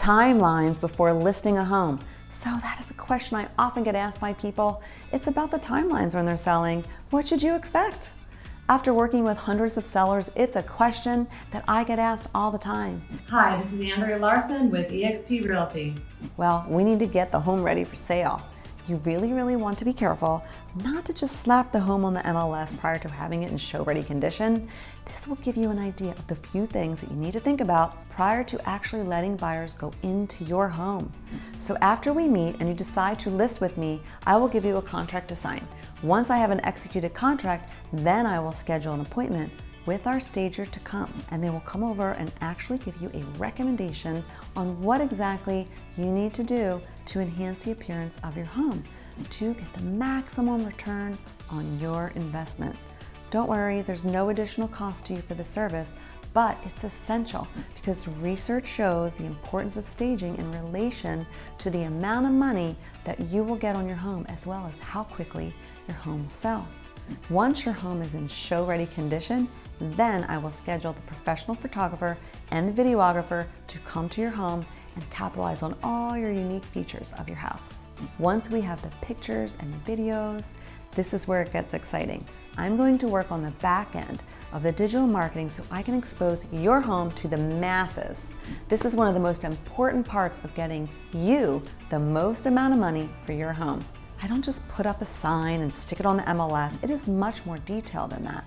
Timelines before listing a home. So that is a question I often get asked by people. It's about the timelines when they're selling. What should you expect? After working with hundreds of sellers, it's a question that I get asked all the time. Hi, this is Andrea Larson with eXp Realty. Well, we need to get the home ready for sale. You really want to be careful not to just slap the home on the MLS prior to having it in show-ready condition. This will give you an idea of the few things that you need to think about prior to actually letting buyers go into your home. So after we meet and you decide to list with me, I will give you a contract to sign. Once I have an executed contract, then I will schedule an appointment with our stager to come, and they will come over and actually give you a recommendation on what exactly you need to do to enhance the appearance of your home to get the maximum return on your investment. Don't worry, there's no additional cost to you for the service, but it's essential because research shows the importance of staging in relation to the amount of money that you will get on your home, as well as how quickly your home will sell. Once your home is in show-ready condition, then I will schedule the professional photographer and the videographer to come to your home and capitalize on all your unique features of your house. Once we have the pictures and the videos, this is where it gets exciting. I'm going to work on the back end of the digital marketing so I can expose your home to the masses. This is one of the most important parts of getting you the most amount of money for your home. I don't just put up a sign and stick it on the MLS. It is much more detailed than that.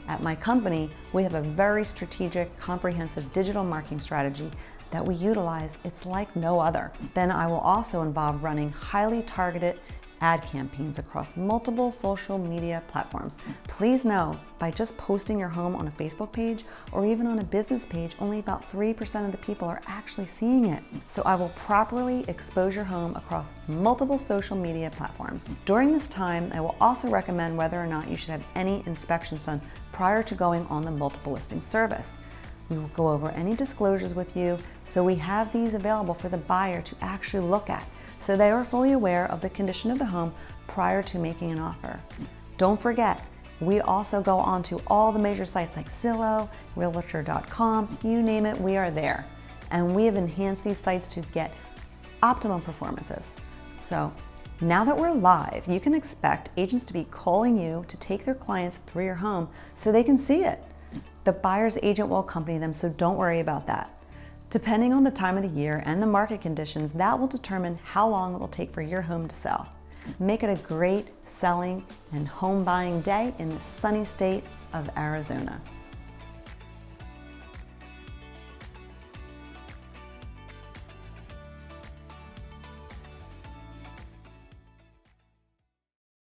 At my company, we have a very strategic, comprehensive digital marketing strategy that we utilize. It's like no other. Then I will also involve running highly targeted ad campaigns across multiple social media platforms. Please know, by just posting your home on a Facebook page or even on a business page, only about 3% of the people are actually seeing it. So I will properly expose your home across multiple social media platforms. During this time, I will also recommend whether or not you should have any inspections done prior to going on the multiple listing service. We will go over any disclosures with you, so we have these available for the buyer to actually look at, so they are fully aware of the condition of the home prior to making an offer. Don't forget, we also go onto all the major sites like Zillow, Realtor.com, you name it, we are there. And we have enhanced these sites to get optimum performances. So now that we're live, you can expect agents to be calling you to take their clients through your home so they can see it. The buyer's agent will accompany them, so don't worry about that. Depending on the time of the year and the market conditions, that will determine how long it will take for your home to sell. Make it a great selling and home buying day in the sunny state of Arizona.